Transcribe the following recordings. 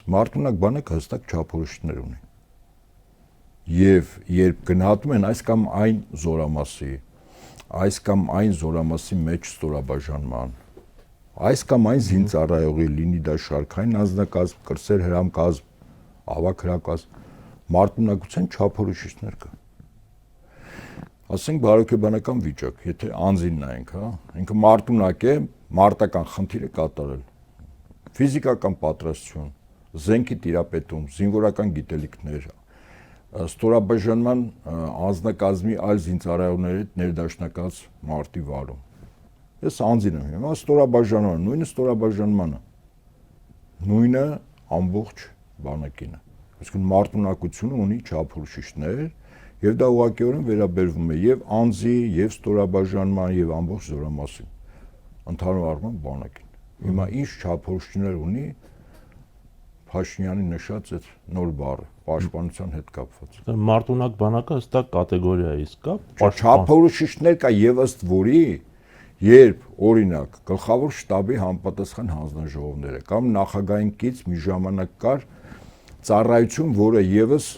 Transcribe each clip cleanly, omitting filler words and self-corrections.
Մարտունակ բանակը հստակ չափորոշիչներ ունի։ Եվ երբ գնահատում են այս կամ այն զորամասի մեջ ստորաբաժանման, այս կամ այն զինծառայողի, լինի դա շարքային անձնակազմ, կրսեր հրամկազմ, ավագ հրակազմ, մարտունակության չափորոշիչներ կա։ Ասենք բարոյական վիճակ, եթե անձին նայենք, ինքը մարտունակ է, մարտական խնդիր է կատարել, ֆիզիկական պատրաստություն, զենքի տիրապետում, զինվորական գիտելիքներ, ստորաբաժանման անձնակազմի այլ զինծառայողների հետ ներդաշնակած մարտի վարում։ Ես անձին եմ հիմա ստորաբաժանման, նույնը ստորաբաժանմանը, նույնը ամբողջ բանակին է։ Այսինքն մարտունակությունը ունի չափորոշիչներ, եւ դա ուղղակիորեն վերաբերվում է եւ անձի, եւ ստորաբաժանման, եւ ամբողջ զորամասին, ընդհանուր առմամբ բանակին։ Հիմա ինչ չափորոշիչներ ունի Փաշինյանի նշած այդ նոր բառը, պաշտպանության հետ կապված։ Մարտունակ բանակը հստակ կատեգորիա է, իսկ չափորոշիչներ կա եւ ըստ որի, երբ օրինակ գլխավոր շտաբի համապատասխան հանձնաժողովները կամ նախագահային կից մի ժամանակ կար ծառայություն, որը եւս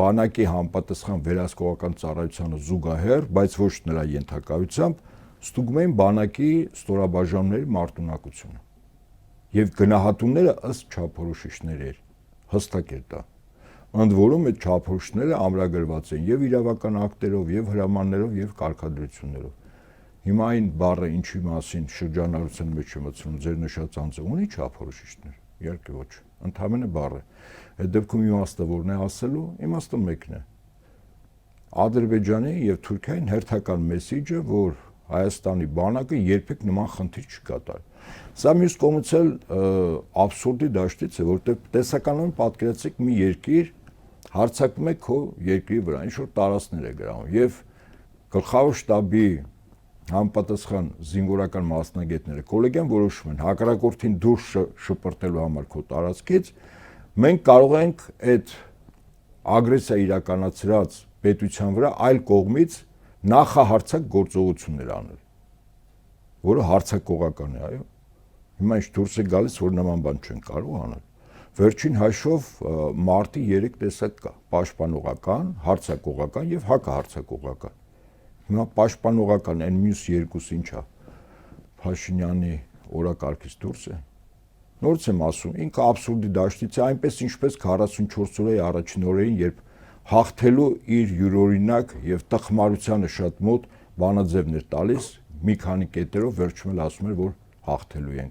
բանակի համապատասխան վերահսկողական ծառայությանը զուգահեռ, բայց ոչ նրա ենթակայությամբ ստուգում էին բանակի ստորաբաժանումների մարտունակությունը։ Եվ գնահատումները ըստ չափորոշիչների էր, հստակ էր դա։ Ընդ որում այդ չափորոշիչները ամրագրված են եւ իրավական ակտերով, եւ հրամաններով, եւ կարգադրություններով։ Հիմա այն բառը ինչի մասին շրջանառության մեջ եմ մտցնում, ձեր նշած անձը ունի չափորոշիչներ, իհարկե ոչ, ընդհանրապես բառ է։ Այդ դեպքում իմաստը որն է ասելու, իմաստը մեկն է։ Ադրբեջանի եւ Թուրքիային հերթական մեսիջը, որ Հայաստանի բանակը երբեք նման խնդիր չկատարի։ Սա մյուս կողմից էլ աբսուրդի դաշտից է, որտեղ տեսականորեն պատկերացրեք մի երկիր հարձակվում է քո երկրի վրա, ինչ որ տարածքներ է գրավում եւ գլխավոր շտաբի համապատասխան զինվորական մասնագետները կոլեգիան որոշում են հակառակորդին դուրս շպրտելու համար քո տարածքից, մենք կարող ենք այդ ագրեսիա իրականացրած պետության վրա այլ կողմից նախահարցակ գործողություններ անել, որը հարձակողական է, այո։ Հիմա ինչ դուրս է գալիս, որ նման բան չեն կարող անել։ Վերջին հաշվով մարտի 3 տեսակ կա՝ պաշտպանողական, հարձակողական եւ հակահարձակողական։ Հիմա պաշտպանողական այն մյուս երկուսը ինչ է, Փաշինյանի օրակարգից դուրս է։ Նորից եմ ասում, ինքը աբսուրդի դաշտից է, այնպես ինչպես 44 օրեի առաջին օրերին, երբ հաղթելու իր յուրօրինակ եւ տխմարությանը շատ մոտ բանաձևներ տալիս, մի քանի կետերով վերջում էլ ասում էր, որ հաղթելու ենք։